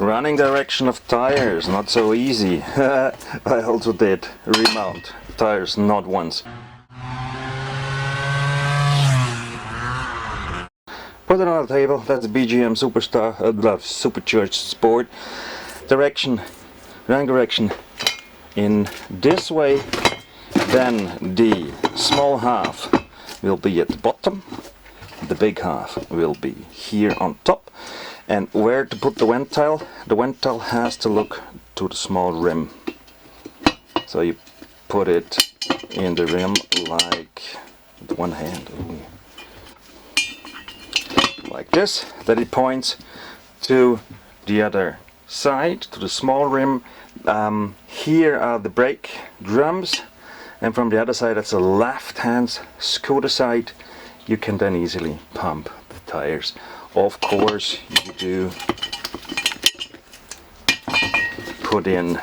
Running direction of tires, not so easy. I also did remount tires not once. Put it on the table. That's a BGM Superstar, Supercharged Sport. Direction, running direction in this way. Then the small half will be at the bottom. The big half will be here on top. And where to put the ventile has to look to the small rim. So you put it in the rim like with one hand. Ooh. Like this, that it points to the other side, to the small rim. Here are the brake drums, and from the other side, that's the left hand scooter side. You can then easily pump the tires. Of course, you do put in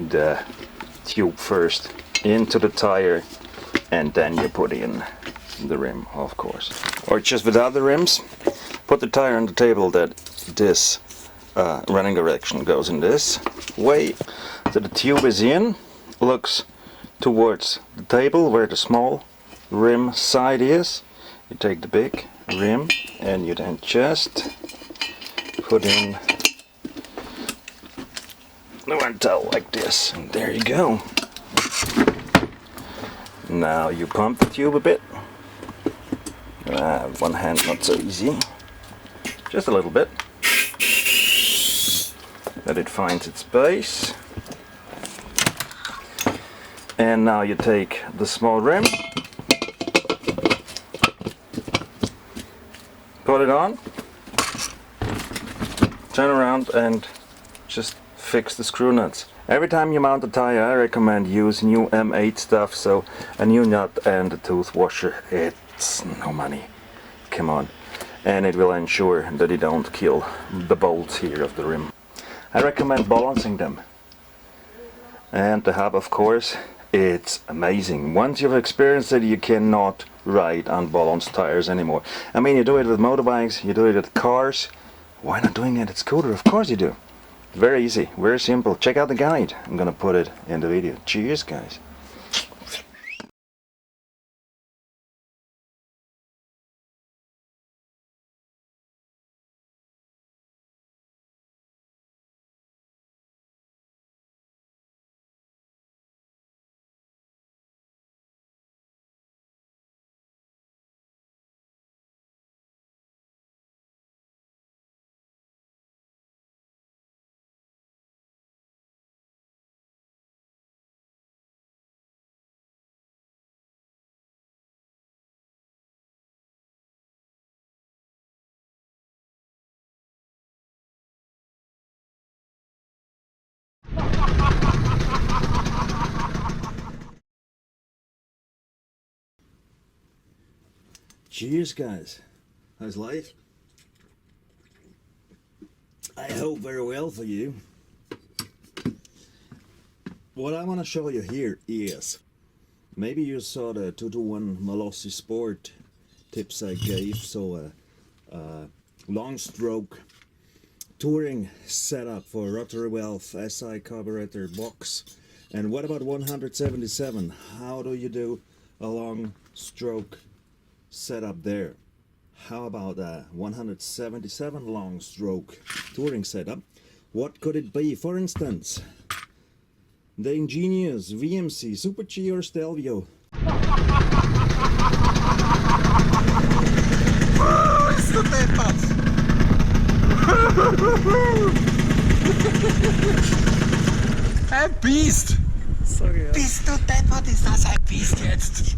the tube first into the tire, and then you put in the rim, of course. Or just without the rims, put the tire on the table that this running direction goes in this way. So the tube is in, looks towards the table where the small rim side is. You take the big rim and you then just put in the ventile like this, and there you go. Now you pump the tube a bit. One hand not so easy, just a little bit, that it finds its base. And now you take the small rim, put it on, turn around and just fix the screw nuts. Every time you mount a tire, I recommend use new M8 stuff, so a new nut and a tooth washer. It's no money, come on. And it will ensure that you don't kill the bolts here of the rim. I recommend balancing them. And the hub, of course, it's amazing. Once you've experienced it, you cannot ride unbalanced tires anymore. I mean, you do it with motorbikes, you do it with cars. Why not doing it at scooter? Of course you do. Very easy, very simple. Check out the guide. I'm gonna put it in the video. Cheers, guys. Cheers, guys. How's life? I hope very well for you. What I want to show you here is, maybe you saw the 221 Malossi Sport tips I gave. So a long stroke touring setup for rotary valve, SI carburetor box. And what about 177? How do you do a long stroke setup there? How about a 177 long stroke touring setup? What could it be? For instance, the ingenious VMC Super G or Stelvio. Bist du deppert? Ein Biest! Sorry, ja. Bist du deppert? Ist das ein Biest jetzt?